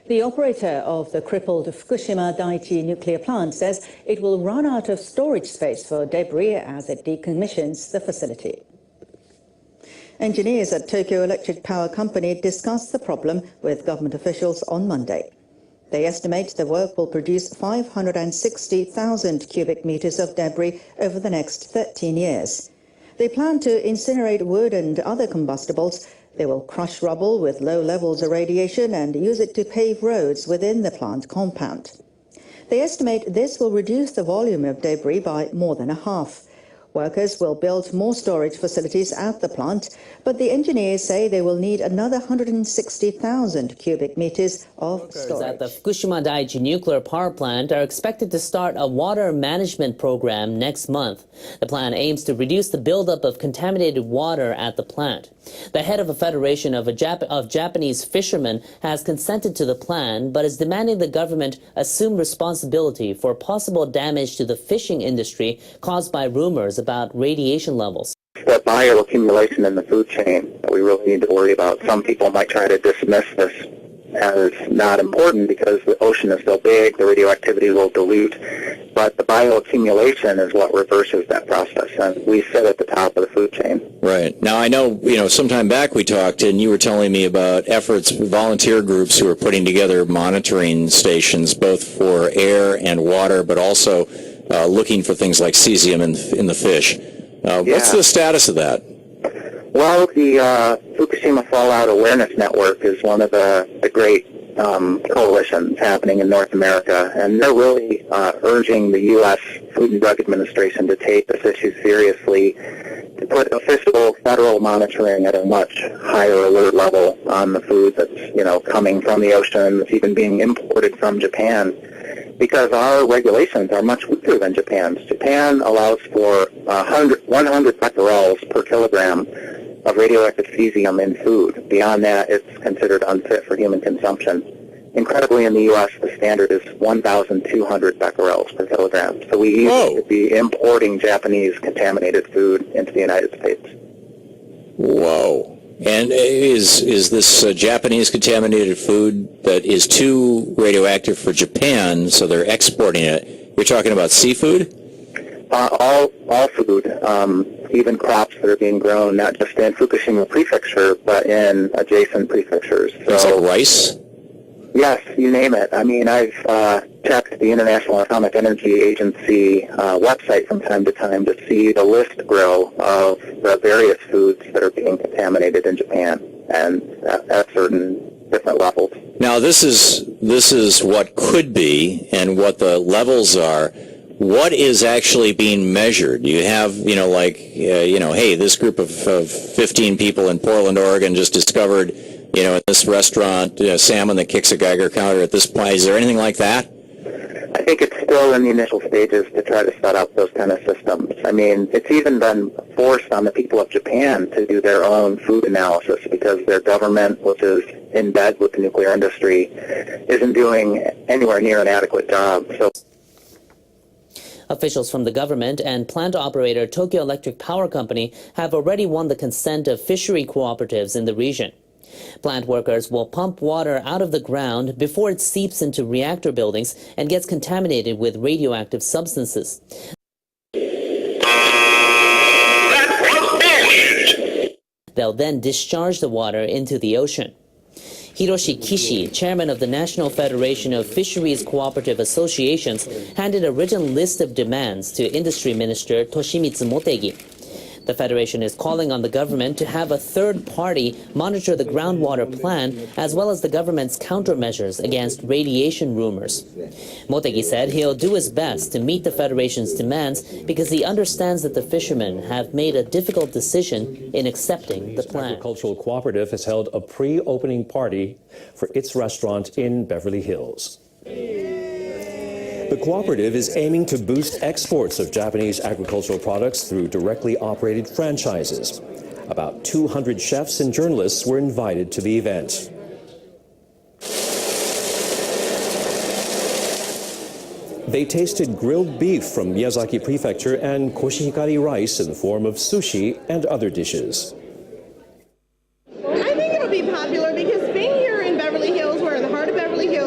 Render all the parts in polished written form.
The operator of the crippled Fukushima Daiichi nuclear plant says it will run out of storage space for debris as it decommissions the facility. Engineers at Tokyo Electric Power Company discussed the problem with government officials on Monday. They estimate the work will produce 560,000 cubic meters of debris over the next 13 years. They plan to incinerate wood and other combustibles. They will crush rubble with low levels of radiation and use it to pave roads within the plant compound. They estimate this will reduce the volume of debris by more than a half. Workers will build more storage facilities at the plant, but the engineers say they will need another 160,000 cubic meters of storage. Workers at the Fukushima Daiichi nuclear power plant are expected to start a water management program next month. The plan aims to reduce the buildup of contaminated water at the plant. The head of a federation of Japanese fishermen has consented to the plan, but is demanding the government assume responsibility for possible damage to the fishing industry caused by rumors about radiation levels. The bioaccumulation in the food chain that we really need to worry about. Some people might try to dismiss this as not important because the ocean is so big, the radioactivity will dilute, but the bioaccumulation is what reverses that process, and we sit at the top of the food chain. Right. Now, I know, sometime back we talked, and you were telling me about efforts, volunteer groups who are putting together monitoring stations, both for air and water, but also looking for things like cesium in the fish. What's the status of that? Well, the Fukushima Fallout Awareness Network is one of the great coalitions happening in North America, and they're really urging the U.S. Food and Drug Administration to take this issue seriously, to put official federal monitoring at a much higher alert level on the food that's, coming from the ocean, that's even being imported from Japan, because our regulations are much weaker than Japan's. Japan allows for 100 becquerels per kilogram of radioactive cesium in food. Beyond that, it's considered unfit for human consumption. Incredibly, in the U.S., the standard is 1,200 becquerels per kilogram. So we easily could be importing Japanese contaminated food into the United States. Whoa. And is this Japanese contaminated food that is too radioactive for Japan, so they're exporting it? You're talking about seafood? All food, even crops that are being grown, not just in Fukushima Prefecture, but in adjacent prefectures. Things like rice? Yes, you name it. I mean, I've checked the International Atomic Energy Agency website from time to time to see the list grow of the various foods that are being contaminated in Japan, and at certain different levels. Now, this is what could be and what the levels are. What is actually being measured? You have, hey, this group of 15 people in Portland, Oregon just discovered, in this restaurant, salmon that kicks a Geiger counter at this point. Is there anything like that? I think it's still in the initial stages to try to set up those kind of systems. I mean, it's even been forced on the people of Japan to do their own food analysis because their government, which is in bed with the nuclear industry, isn't doing anywhere near an adequate job. So officials from the government and plant operator Tokyo Electric Power Company have already won the consent of fishery cooperatives in the region. Plant workers will pump water out of the ground before it seeps into reactor buildings and gets contaminated with radioactive substances. They'll then discharge the water into the ocean. Hiroshi Kishi, chairman of the National Federation of Fisheries Cooperative Associations, handed a written list of demands to Industry Minister Toshimitsu Motegi. The Federation is calling on the government to have a third party monitor the groundwater plan, as well as the government's countermeasures against radiation rumors. Motegi said he'll do his best to meet the Federation's demands because he understands that the fishermen have made a difficult decision in accepting the plan. The Agricultural Cooperative has held a pre-opening party for its restaurant in Beverly Hills. The cooperative is aiming to boost exports of Japanese agricultural products through directly operated franchises. About 200 chefs and journalists were invited to the event. They tasted grilled beef from Miyazaki Prefecture and koshihikari rice in the form of sushi and other dishes. I think it'll be popular because being here in Beverly Hills, we're in the heart of Beverly Hills,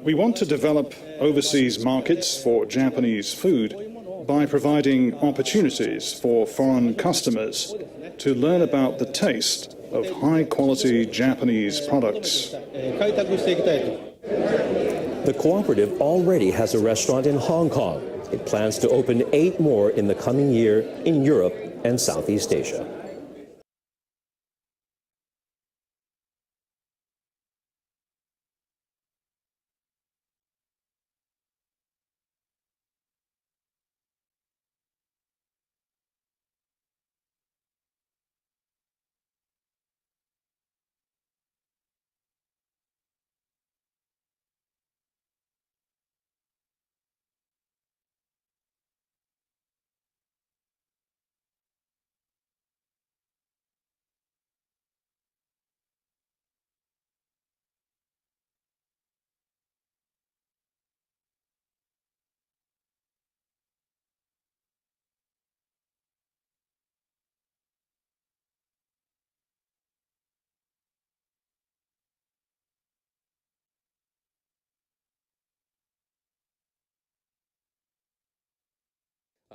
We want to develop overseas markets for Japanese food by providing opportunities for foreign customers to learn about the taste of high-quality Japanese products. The cooperative already has a restaurant in Hong Kong. It plans to open 8 more in the coming year in Europe and Southeast Asia.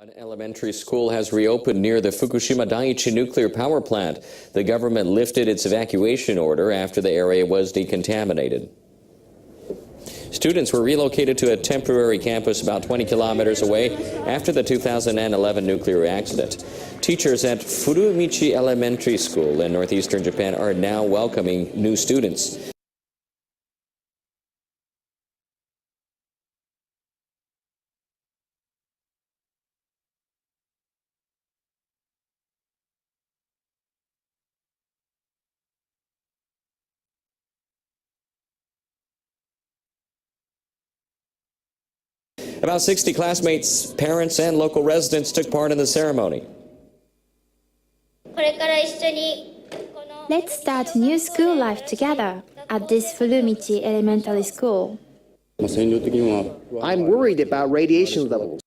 An elementary school has reopened near the Fukushima Daiichi nuclear power plant. The government lifted its evacuation order after the area was decontaminated. Students were relocated to a temporary campus about 20 kilometers away after the 2011 nuclear accident. Teachers at Furumichi Elementary School in northeastern Japan are now welcoming new students. About 60 classmates, parents, and local residents took part in the ceremony. Let's start new school life together at this Furumichi Elementary School. I'm worried about radiation levels.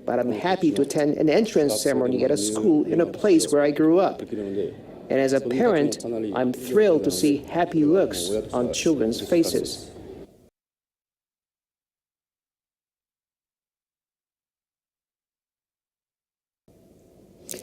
But I'm happy to attend an entrance ceremony at a school in a place where I grew up. And as a parent, I'm thrilled to see happy looks on children's faces.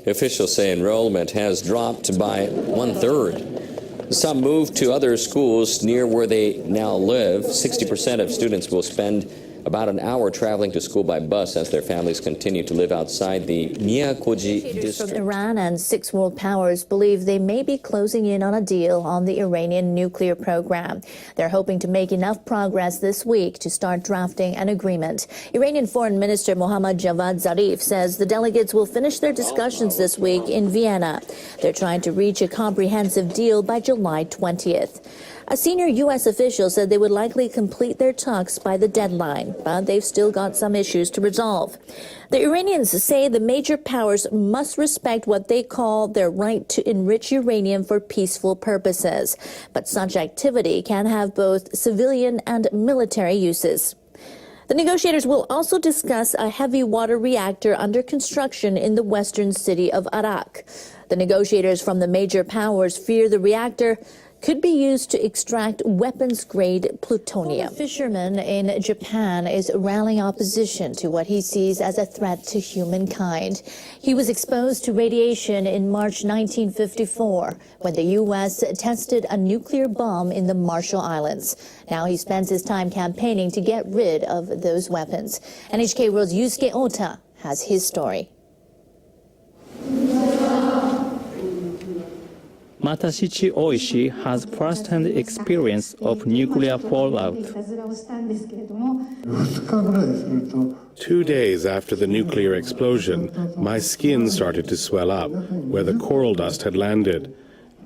Officials say enrollment has dropped by 1/3. Some moved to other schools near where they now live. 60% of students will spend about an hour traveling to school by bus as their families continue to live outside the Miyakoji district. From Iran and 6 world powers believe they may be closing in on a deal on the Iranian nuclear program. They're hoping to make enough progress this week to start drafting an agreement. Iranian Foreign Minister Mohammad Javad Zarif says the delegates will finish their discussions this week in Vienna. They're trying to reach a comprehensive deal by July 20th. A senior U.S. official said they would likely complete their talks by the deadline, but they've still got some issues to resolve. The Iranians say the major powers must respect what they call their right to enrich uranium for peaceful purposes, but such activity can have both civilian and military uses. The negotiators will also discuss a heavy water reactor under construction in the western city of Arak. The negotiators from the major powers fear the reactor could be used to extract weapons-grade plutonium. A fisherman in Japan is rallying opposition to what he sees as a threat to humankind. He was exposed to radiation in March 1954 when the U.S. tested a nuclear bomb in the Marshall Islands. Now he spends his time campaigning to get rid of those weapons. NHK World's Yusuke Ota has his story. Matashichi Oishi has first-hand experience of nuclear fallout. 2 days after the nuclear explosion, my skin started to swell up where the coral dust had landed.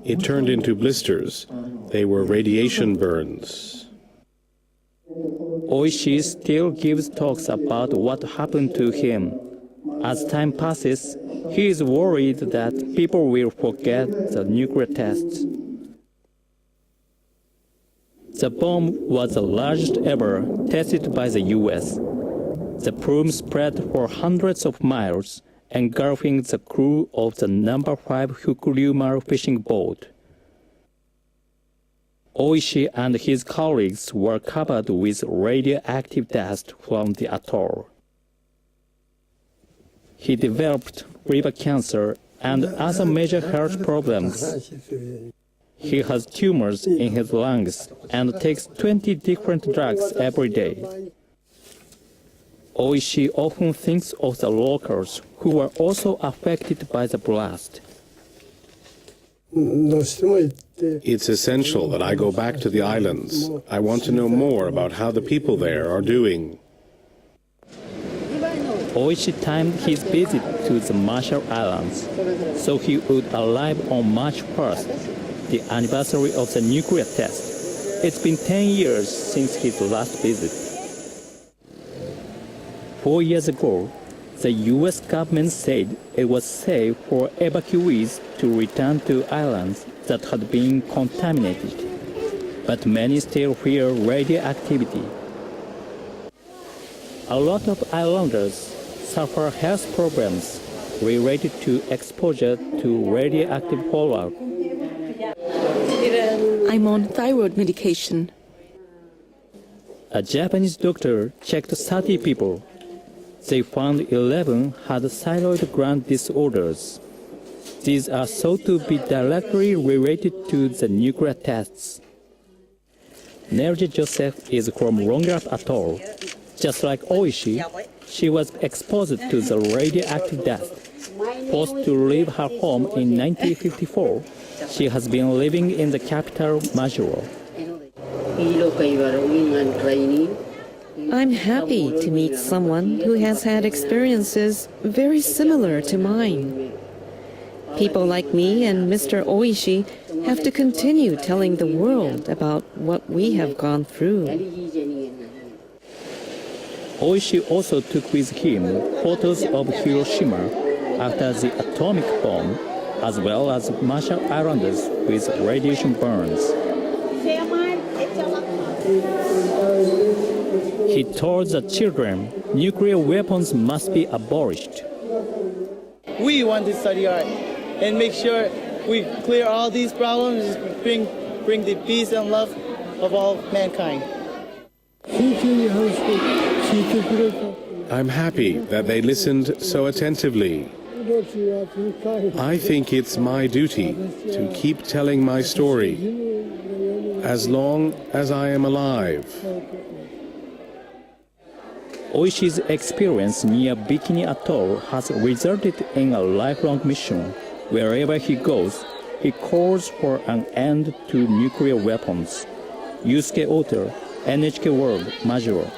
It turned into blisters. They were radiation burns. Oishi still gives talks about what happened to him. As time passes, he is worried that people will forget the nuclear tests. The bomb was the largest ever tested by the U.S. The plume spread for hundreds of miles, engulfing the crew of the number 5 Fukushima fishing boat. Oishi and his colleagues were covered with radioactive dust from the atoll. He developed liver cancer and other major health problems. He has tumors in his lungs and takes 20 different drugs every day. Oishi often thinks of the locals who were also affected by the blast. It's essential that I go back to the islands. I want to know more about how the people there are doing. Oishi timed his visit to the Marshall Islands, so he would arrive on March 1st, the anniversary of the nuclear test. It's been 10 years since his last visit. 4 years ago, the U.S. government said it was safe for evacuees to return to islands that had been contaminated, but many still fear radioactivity. A lot of islanders suffer health problems related to exposure to radioactive fallout. I'm on thyroid medication. A Japanese doctor checked 30 people. They found 11 had thyroid gland disorders. These are thought to be directly related to the nuclear tests. Nerje Joseph is from Rongerat Atoll. Just like Oishi, she was exposed to the radioactive dust. Forced to leave her home in 1954, she has been living in the capital, Majuro. I'm happy to meet someone who has had experiences very similar to mine. People like me and Mr. Oishi have to continue telling the world about what we have gone through. Oishi also took with him photos of Hiroshima after the atomic bomb, as well as Marshall Islanders with radiation burns. He told the children nuclear weapons must be abolished. We want to study art and make sure we clear all these problems, bring the peace and love of all mankind. I'm happy that they listened so attentively. I think it's my duty to keep telling my story as long as I am alive. Oishi's experience near Bikini Atoll has resulted in a lifelong mission. Wherever he goes, he calls for an end to nuclear weapons. Yusuke Otter, NHK World, Majuro.